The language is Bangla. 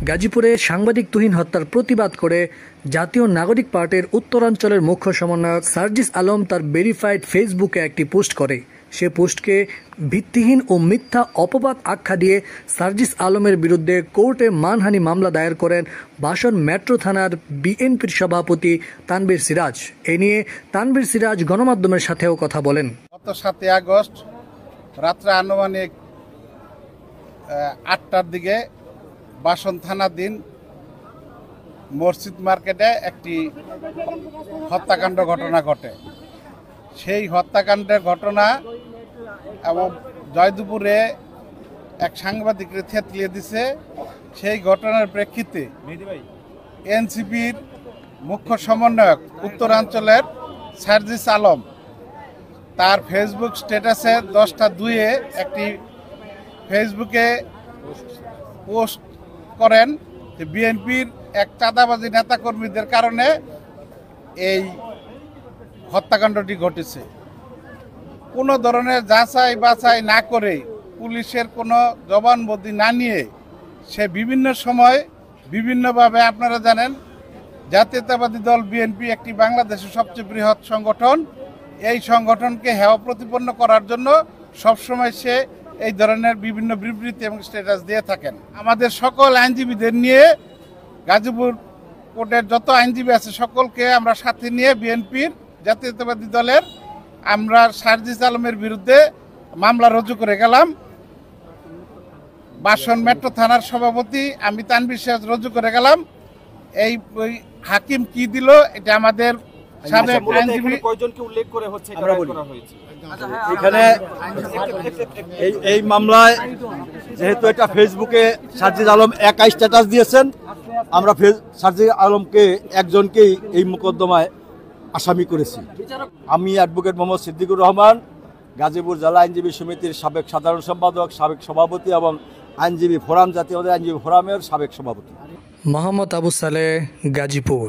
গাজীপুরে সাংবাদিক তুহিন হত্যার প্রতিবাদ করে জাতীয় নাগরিক পার্টির উত্তরাঞ্চলের মুখ্য সমন্বয়ক সার্জিস আলম তার ভেরিফাইড ফেসবুকে একটি পোস্ট করে। সে পোস্টকে ভিত্তিহীন ও মিথ্যা অপবাদ আখ্যা দিয়ে সার্জিস আলমের বিরুদ্ধে কোর্টে মানহানি মামলা দায়ের করেন বাসন মেট্রো থানার বিএনপির সভাপতি তানভীর সিরাজ। এ নিয়ে তানভীর সিরাজ গণমাধ্যমের সাথেও কথা বলেন। গত 7 আগস্ট রাত্রে আনুমানিক 8টার দিকে বাসন থানাধীন মসজিদ মার্কেটে একটি হত্যাকাণ্ড ঘটনা ঘটে। সেই হত্যাকাণ্ডের ঘটনা এবং জয়দুপুরে এক সাংবাদিককে থেতলিয়ে দিছে। সেই ঘটনার প্রেক্ষিতে এনসিপির মুখ্য সমন্বয়ক উত্তরাঞ্চলের সার্জিস আলম তার ফেসবুক স্ট্যাটাসে 10টা 2-এ একটি ফেসবুকে পোস্ট করেন যে বিএনপির এক চাঁদাবাজি নেতাকর্মীদের কারণে এই হত্যাকাণ্ডটি ঘটেছে। কোনো ধরনের যাচাই বাছাই না করে, পুলিশের কোনো জবানবন্দি না নিয়ে সে বিভিন্ন সময় বিভিন্নভাবে, আপনারা জানেন জাতীয়তাবাদী দল বিএনপি একটি বাংলাদেশের সবচেয়ে বৃহৎ সংগঠন। এই সংগঠনকে হেয় প্রতিপন্ন করার জন্য সবসময় সে এই ধরনের বিভিন্ন বিবৃতি এবং স্ট্যাটাস দিয়ে থাকেন। আমাদের সকল আইনজীবীদের নিয়ে, গাজীপুর কোর্টের যত আইনজীবী আছে সকলকে আমরা সাথে নিয়ে বিএনপির জাতীয়তাবাদী দলের আমরা সার্জিস আলমের বিরুদ্ধে মামলা রুজু করে গেলাম। বাসন মেট্রো থানার সভাপতি আমি তানভীর সিরাজ রুজু করে গেলাম। এই হাকিম কি দিল এটা আমাদের সাবেক আইনজীবী কয়জনকে উল্লেখ করে হচ্ছে করা হয়েছে এখানে এই মামলায়। যেহেতু এটা ফেসবুকে সার্জিস আলম একাই স্ট্যাটাস দিয়েছেন, আমরা সার্জিস আলমকে একজনকেই এই মোকদ্দমায় আসামি করেছি। আমি অ্যাডভোকেট মোহাম্মদ সিদ্দিকুর রহমান, গাজীপুর জেলা আইনজীবী সমিতির সাবেক সাধারণ সম্পাদক, সাবেক সভাপতি এবং আইনজীবী ফোরাম, জাতীয় আইনজীবী ফোরামের সাবেক সভাপতি। মোহাম্মদ আবু সালেহ, গাজীপুর।